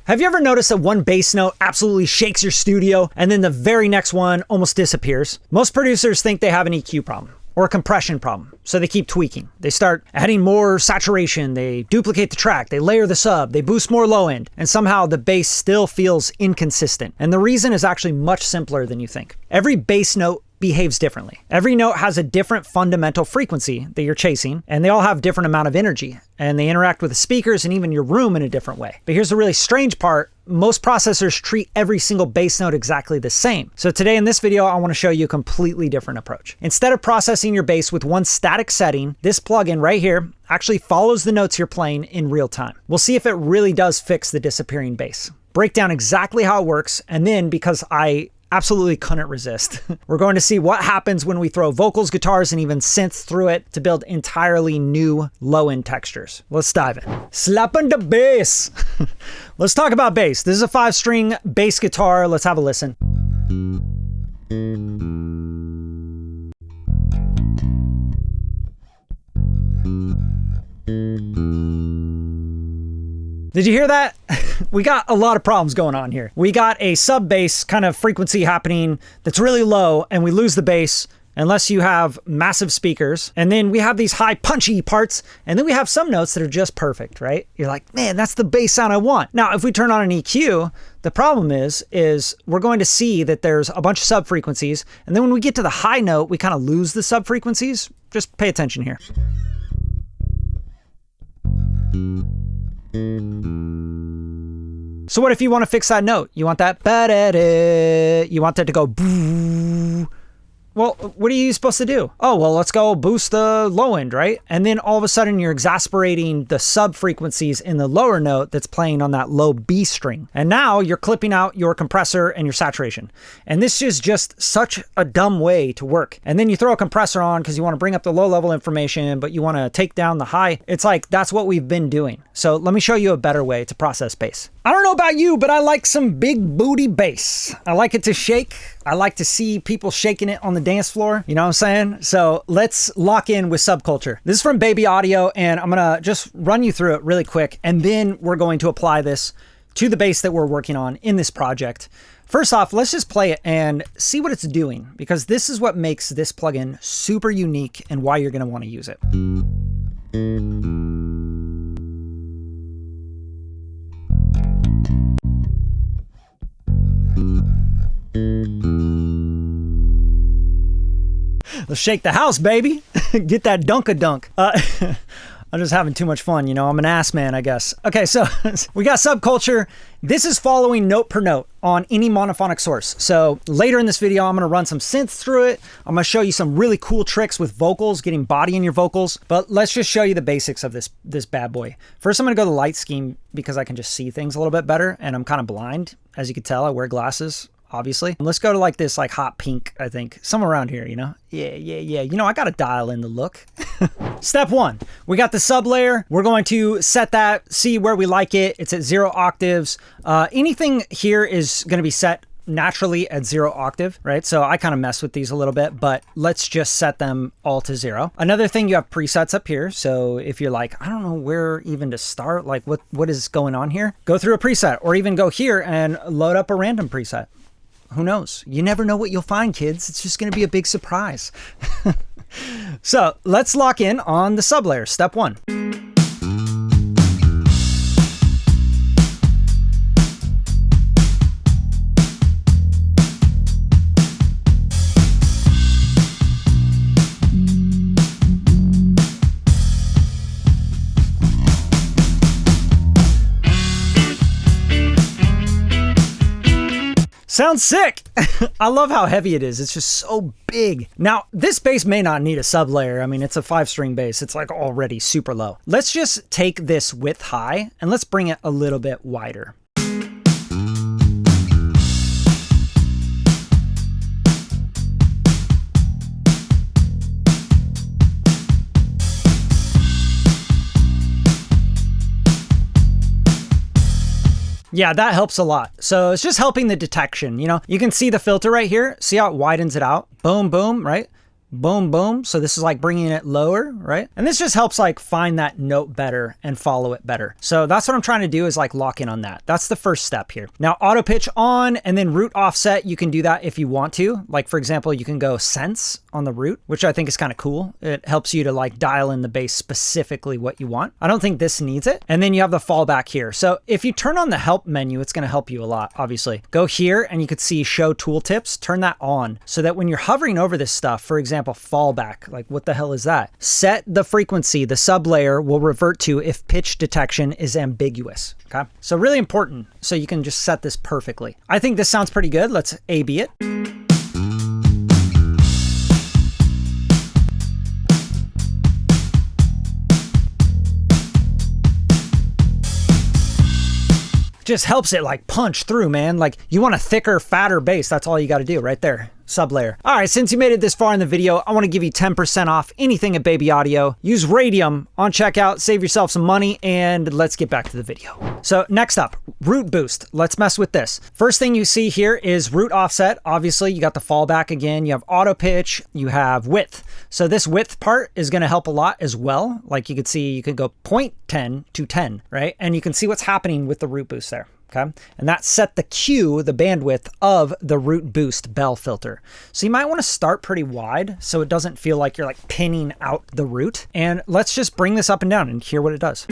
Have you ever noticed that one bass note absolutely shakes your studio and then the very next one almost disappears? Most producers think they have an EQ problem or a compression problem, so they keep tweaking. They start adding more saturation, they duplicate the track, they layer the sub, they boost more low end, and somehow the bass still feels inconsistent. And the reason is actually much simpler than you think. Every bass note behaves differently. Every note has a different fundamental frequency that you're chasing, and they all have different amount of energy, and they interact with the speakers and even your room in a different way. But here's the really strange part. Most processors treat every single bass note exactly the same. So today in this video, I want to show you a completely different approach. Instead of processing your bass with one static setting, this plugin right here actually follows the notes you're playing in real time. We'll see if it really does fix the disappearing bass. Break down exactly how it works, and then because I absolutely couldn't resist, we're going to see what happens when we throw vocals, guitars, and even synths through it to build entirely new low-end textures. Let's dive in. Slapping the bass. Let's talk about bass. This is a 5-string bass guitar. Let's have a listen. Did you hear that? We got a lot of problems going on here. We got a sub bass kind of frequency happening that's really low, and we lose the bass unless you have massive speakers. And then we have these high punchy parts, and then we have some notes that are just perfect, right? You're like, man, that's the bass sound I want. Now, if we turn on an EQ, the problem is we're going to see that there's a bunch of sub frequencies, and then when we get to the high note, we kind of lose the sub frequencies. Just pay attention here. So what if you want to fix that note? You want that ba-da-da, you want that to go boo. Well, what are you supposed to do? Oh, well, let's go boost the low end, right? And then all of a sudden you're exasperating the sub frequencies in the lower note that's playing on that low B string. And now you're clipping out your compressor and your saturation. And this is just such a dumb way to work. And then you throw a compressor on because you want to bring up the low level information, but you want to take down the high. It's like, that's what we've been doing. So let me show you a better way to process bass. I don't know about you, but I like some big booty bass. I like it to shake. I like to see people shaking it on the dance floor. You know what I'm saying? So let's lock in with SubCulture. This is from Baby Audio, and I'm gonna just run you through it really quick, and then we're going to apply this to the bass that we're working on in this project. First off, let's just play it and see what it's doing, because this is what makes this plugin super unique and why you're gonna want to use it. Let's shake the house, baby. Get that dunk-a-dunk. I'm just having too much fun, you know. I'm an ass man, I guess. Okay, so we got SubCulture. This is following note per note on any monophonic source. So later in this video, I'm gonna run some synths through it. I'm gonna show you some really cool tricks with vocals, getting body in your vocals. But let's just show you the basics of this bad boy. First, I'm gonna go to the light scheme because I can just see things a little bit better, and I'm kind of blind. As you can tell, I wear glasses, obviously. Let's go to like this like hot pink, I think. Somewhere around here, you know? Yeah. You know, I gotta dial in the look. Step one, we got the sub layer. We're going to set that, see where we like it. It's at 0 octaves. Anything here is gonna be set naturally at 0 octave, right? So I kind of mess with these a little bit, but let's just set them all to 0. Another thing, you have presets up here. So if you're like, I don't know where even to start, like what is going on here? Go through a preset, or even go here and load up a random preset. Who knows? You never know what you'll find, kids. It's just going to be a big surprise. So let's lock in on the sub layer. Step one. Sounds sick. I love how heavy it is. It's just so big. Now, this bass may not need a sub layer. I mean, it's a 5-string bass. It's like already super low. Let's just take this width high and let's bring it a little bit wider. Yeah, that helps a lot. So it's just helping the detection, you know? You can see the filter right here. See how it widens it out? Boom, boom, right? boom, boom. So this is like bringing it lower, right? And this just helps like find that note better and follow it better. So that's what I'm trying to do, is like lock in on that. That's the first step here. Now auto pitch on, and then root offset. You can do that if you want to. Like for example, you can go sense on the root, which I think is kind of cool. It helps you to like dial in the bass specifically what you want. I don't think this needs it. And then you have the fallback here. So if you turn on the help menu, it's going to help you a lot, obviously. Go here and you could see show tooltips. Turn that on so that when you're hovering over this stuff, for example, fallback, like what the hell is that? Set the frequency the sub layer will revert to if pitch detection is ambiguous. Okay. So really important. So you can just set this perfectly. I think this sounds pretty good. Let's A/B it. Just helps it like punch through, man. Like you want a thicker, fatter bass. That's all you got to do right there. Sub layer. All right, since you made it this far in the video, I want to give you 10% off anything at Baby Audio. Use Radium on checkout, save yourself some money, and let's get back to the video. So next up, root boost. Let's mess with this. First thing you see here is root offset. Obviously, you got the fallback again. You have auto pitch, you have width. So this width part is going to help a lot as well. Like you could see, you could go 0.10 to 10, right? And you can see what's happening with the root boost there. Okay. And that set the Q, the bandwidth of the root boost bell filter. So you might want to start pretty wide so it doesn't feel like you're like pinning out the root. And let's just bring this up and down and hear what it does.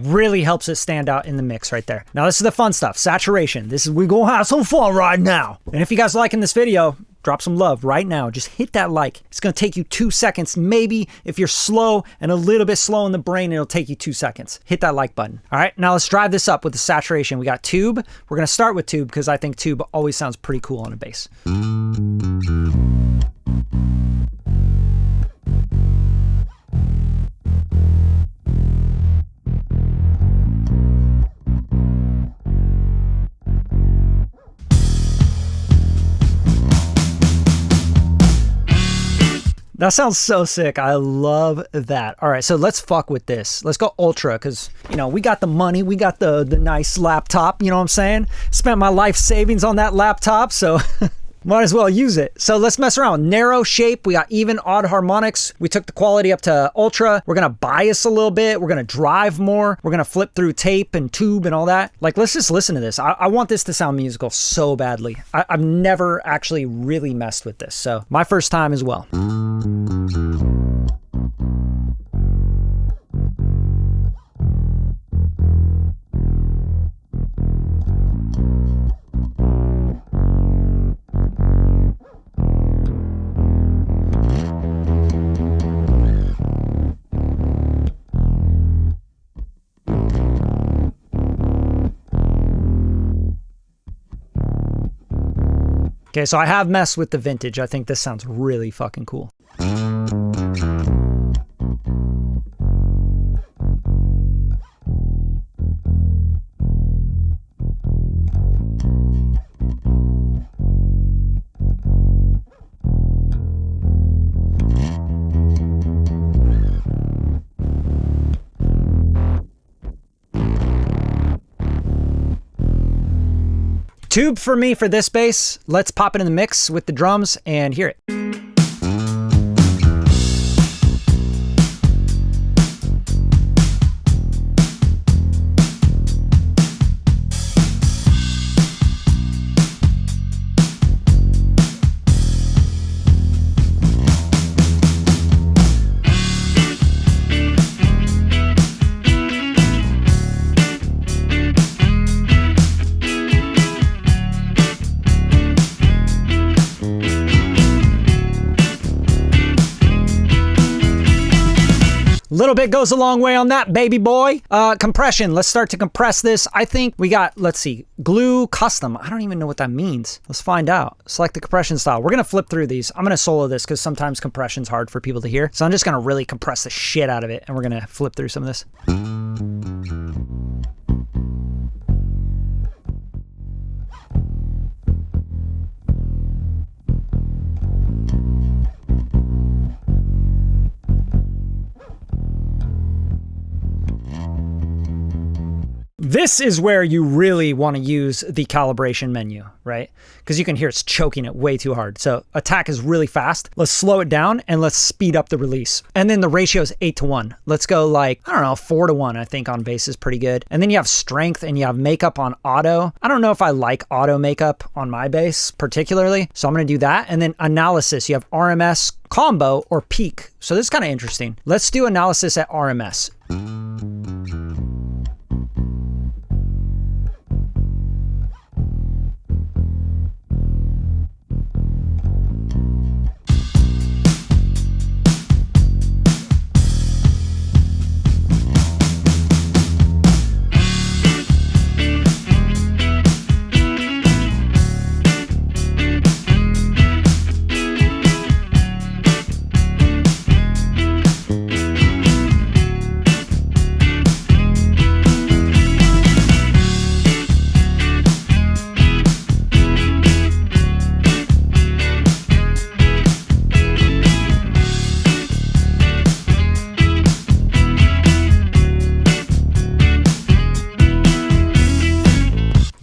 Really helps it stand out in the mix right there. Now this is the fun stuff, saturation. This is, we're gonna have some fun right now. And if you guys are liking this video, drop some love right now. Just hit that like. It's gonna take you 2 seconds. Maybe if you're slow and a little bit slow in the brain, it'll take you 2 seconds. Hit that like button. All right, now let's drive this up with the saturation. We got tube. We're gonna start with tube because I think tube always sounds pretty cool on a bass. That sounds so sick. I love that. All right, so let's fuck with this. Let's go ultra because, you know, we got the money. We got the nice laptop. You know what I'm saying? Spent my life savings on that laptop, so might as well use it. So let's mess around. Narrow shape. We got even, odd harmonics. We took the quality up to ultra. We're going to bias a little bit. We're going to drive more. We're going to flip through tape and tube and all that. Like, let's just listen to this. I want this to sound musical so badly. I've never actually really messed with this. So my first time as well. Okay, so I have messed with the vintage. I think this sounds really fucking cool. Tube for me for this bass. Let's pop it in the mix with the drums and hear it. Little bit goes a long way on that, baby boy. Compression, let's start to compress this. I think we got, let's see, glue custom. I don't even know what that means. Let's find out. Select the compression style. We're gonna flip through these. I'm gonna solo this because sometimes compression's hard for people to hear. So I'm just gonna really compress the shit out of it and we're gonna flip through some of this. This is where you really want to use the calibration menu, right? Because you can hear it's choking it way too hard. So attack is really fast. Let's slow it down and let's speed up the release. And then the ratio is 8-to-1. Let's go like, I don't know, 4-to-1, I think on bass is pretty good. And then you have strength and you have makeup on auto. I don't know if I like auto makeup on my bass particularly. So I'm going to do that. And then analysis, you have RMS, combo, or peak. So this is kind of interesting. Let's do analysis at RMS.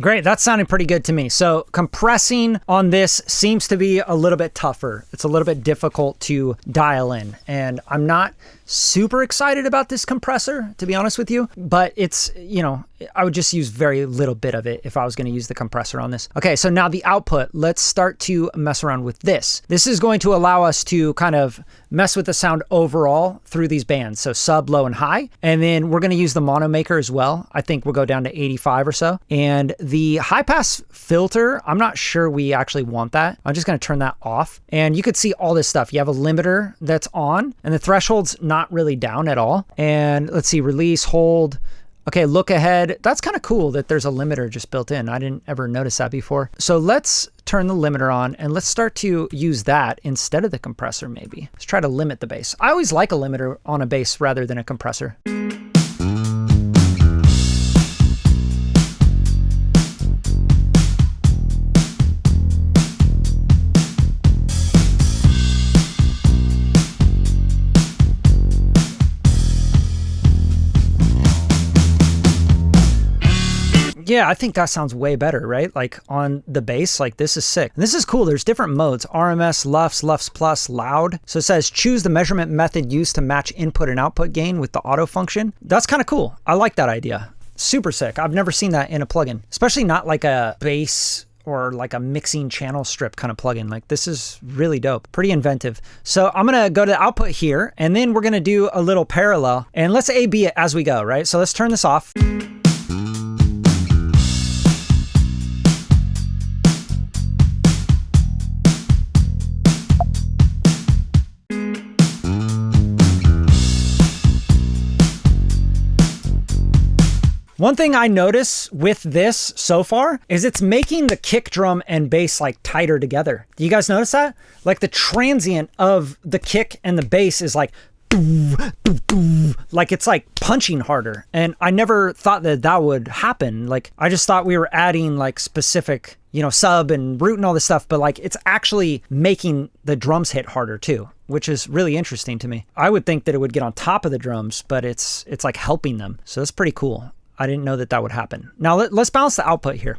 Great, that's sounding pretty good to me. So compressing on this seems to be a little bit tougher. It's a little bit difficult to dial in, and I'm not super excited about this compressor, to be honest with you, but it's, you know, I would just use very little bit of it if I was going to use the compressor on this. Okay, so now the output, let's start to mess around with this. This is going to allow us to kind of mess with the sound overall through these bands. So sub, low, and high. And then we're going to use the mono maker as well. I think we'll go down to 85 or so. And the high pass filter, I'm not sure we actually want that. I'm just going to turn that off. And you could see all this stuff. You have a limiter that's on and the threshold's not really down at all. And let's see, release, hold. Okay, look ahead. That's kind of cool that there's a limiter just built in. I didn't ever notice that before. So let's turn the limiter on and let's start to use that instead of the compressor maybe. Let's try to limit the bass. I always like a limiter on a bass rather than a compressor. Yeah, I think that sounds way better, right? Like on the bass, like this is sick. And this is cool. There's different modes, RMS, LUFS, LUFS plus, loud. So it says choose the measurement method used to match input and output gain with the auto function. That's kind of cool. I like that idea. Super sick. I've never seen that in a plugin, especially not like a bass or like a mixing channel strip kind of plugin. Like this is really dope, pretty inventive. So I'm going to go to the output here and then we're going to do a little parallel and let's A/B it as we go, right? So let's turn this off. One thing I notice with this so far is it's making the kick drum and bass like tighter together. Do you guys notice that? Like the transient of the kick and the bass is like, like it's like punching harder. And I never thought that that would happen. Like I just thought we were adding like specific, you know, sub and root and all this stuff, but like it's actually making the drums hit harder too, which is really interesting to me. I would think that it would get on top of the drums, but it's like helping them. So that's pretty cool. I didn't know that that would happen. Now let's balance the output here.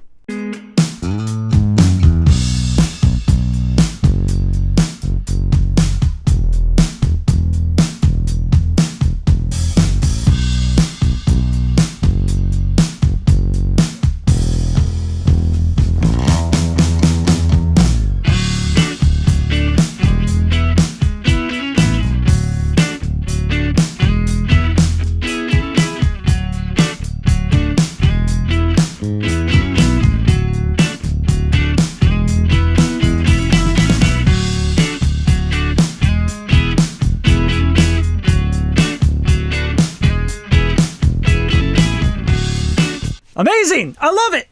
Amazing. I love it.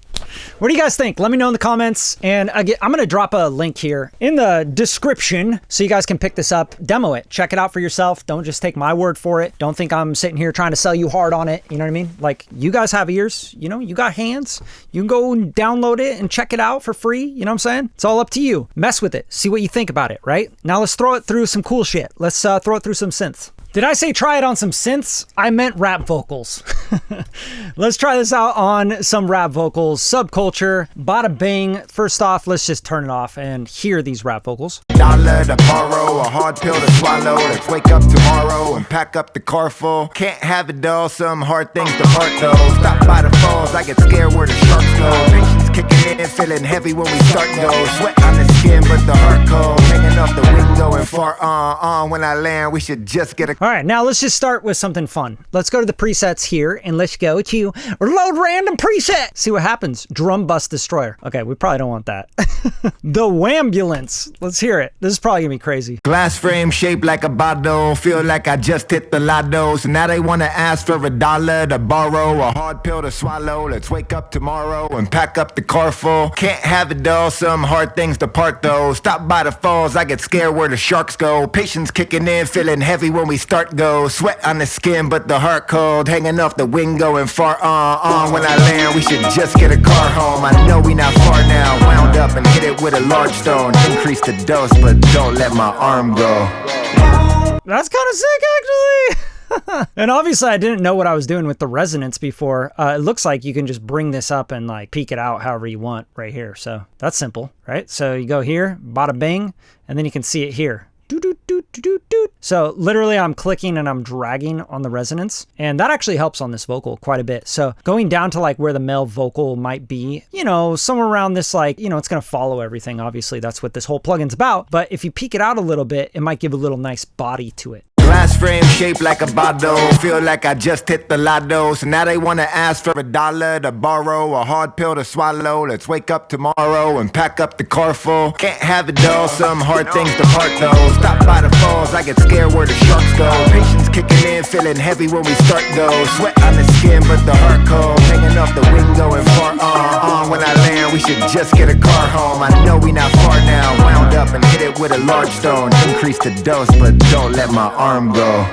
What do you guys think? Let me know in the comments. And again, I'm going to drop a link here in the description so you guys can pick this up, demo it, check it out for yourself. Don't just take my word for it. Don't think I'm sitting here trying to sell you hard on it. You know what I mean? Like you guys have ears, you know, you got hands. You can go and download it and check it out for free. You know what I'm saying? It's all up to you. Mess with it. See what you think about it, right? Now let's throw it through some cool shit. Let's throw it through some synths. Did I say try it on some synths? I meant rap vocals. Let's try this out on some rap vocals. SubCulture, bada bing. First off, let's just turn it off and hear these rap vocals. Dollar to borrow, a hard pill to swallow. Let's wake up tomorrow and pack up the car full. Can't have it all, some hard things to part though. Stop by the falls, I get scared where the sharks go. Patience kicking in, feeling heavy when we start go. Sweat on the skin, but the heart cold. Hanging off the window and far on. When I land, we should just get a... All right, now let's just start with something fun. Let's go to the presets here and let's go to load random preset. See what happens. Drum bus destroyer. Okay, we probably don't want that. The Wambulance. Let's hear it. This is probably gonna be crazy. Glass frame shaped like a bottle. Feel like I just hit the lotto. So now they wanna ask for $1 to borrow. A hard pill to swallow. Let's wake up tomorrow and pack up the car full. Can't have it all, some hard things to part though. Stop by the falls, I get scared where the sharks go. Patience kicking in, feeling heavy when we start go. Sweat on the skin, but the heart cold. Hanging off the window and far on. When I land, we should just get a car home. I know we not far now. Wound up and hit it with a large stone. Increase the dose, but don't let my arm go. That's kind of sick, actually. And obviously I didn't know what I was doing with the resonance before. It looks like you can just bring this up and like peak it out however you want right here. So that's simple, right? So you go here, bada bing, and then you can see it here. So literally I'm clicking and I'm dragging on the resonance, and that actually helps on this vocal quite a bit. So going down to like where the male vocal might be, you know, somewhere around this, like, you know, it's going to follow everything. Obviously that's what this whole plugin's about. But if you peak it out a little bit, it might give a little nice body to it. Glass frame shaped like a bottle. Feel like I just hit the lotto. So now they wanna ask for $1 to borrow. A hard pill to swallow. Let's wake up tomorrow and pack up the car full. Can't have it all, some hard things to part though. Stop by the falls, I get scared where the sharks go. Patience kicking in, feeling heavy when we start go. Sweat on the skin, but the heart cold. Hanging off the window and far on. When I land, we should just get a car home. I know we not far now. Wound up and hit it with a large stone. Increase the dose, but don't let my arm go.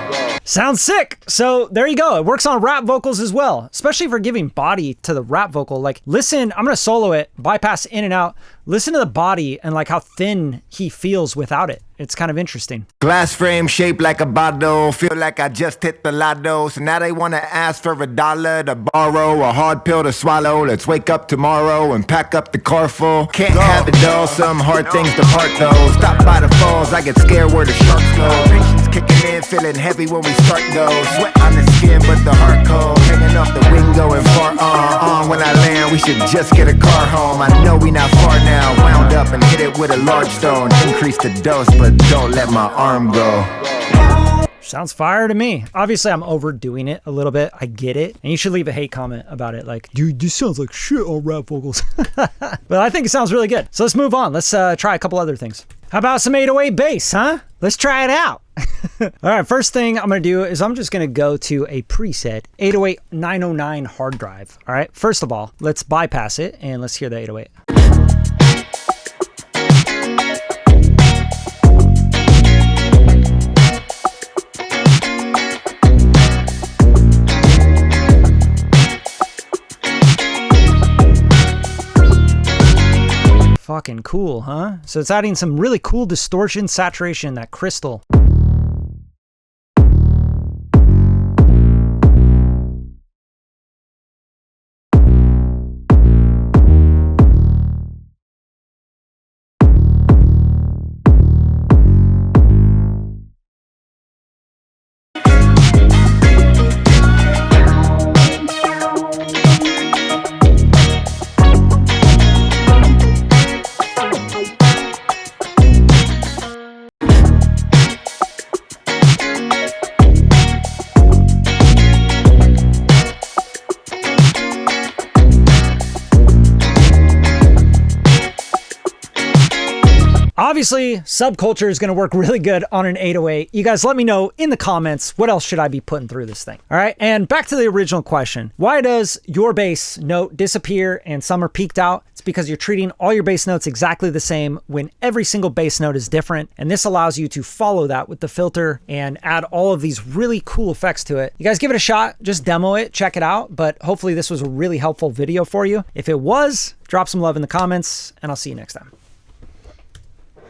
Sounds sick. So there you go. It works on rap vocals as well, especially for giving body to the rap vocal. Like, listen, I'm going to solo it, bypass in and out. Listen to the body and like how thin he feels without it. It's kind of interesting. Glass frame shaped like a bottle. Feel like I just hit the lotto. So now they want to ask for $1 to borrow. A hard pill to swallow. Let's wake up tomorrow and pack up the car full. Can't have it all, some hard things to part though. Stop by the falls, I get scared where the sharks go. Patience kicking in, feeling heavy when we start go. Sweat on the skin, but the heart cold. Hanging off the window and far on. When I land, we should just get a car home. I know we not far now. Wound up and hit it with a large stone. Increase the dose, but don't let my arm go. Sounds fire to me. Obviously, I'm overdoing it a little bit. I get it. And you should leave a hate comment about it. Like, dude, this sounds like shit on rap vocals. But I think it sounds really good. So let's move on. Let's try a couple other things. How about some 808 bass, huh? Let's try it out. All right, first thing I'm going to do is I'm just going to go to a preset 808 909 hard drive. All right, first of all, let's bypass it and let's hear the 808. Fucking cool, huh? So it's adding some really cool distortion, saturation, that crystal. Obviously, SubCulture is going to work really good on an 808. You guys let me know in the comments, what else should I be putting through this thing? All right, and back to the original question. Why does your bass note disappear and some are peaked out? It's because you're treating all your bass notes exactly the same when every single bass note is different. And this allows you to follow that with the filter and add all of these really cool effects to it. You guys give it a shot, just demo it, check it out. But hopefully this was a really helpful video for you. If it was, drop some love in the comments and I'll see you next time.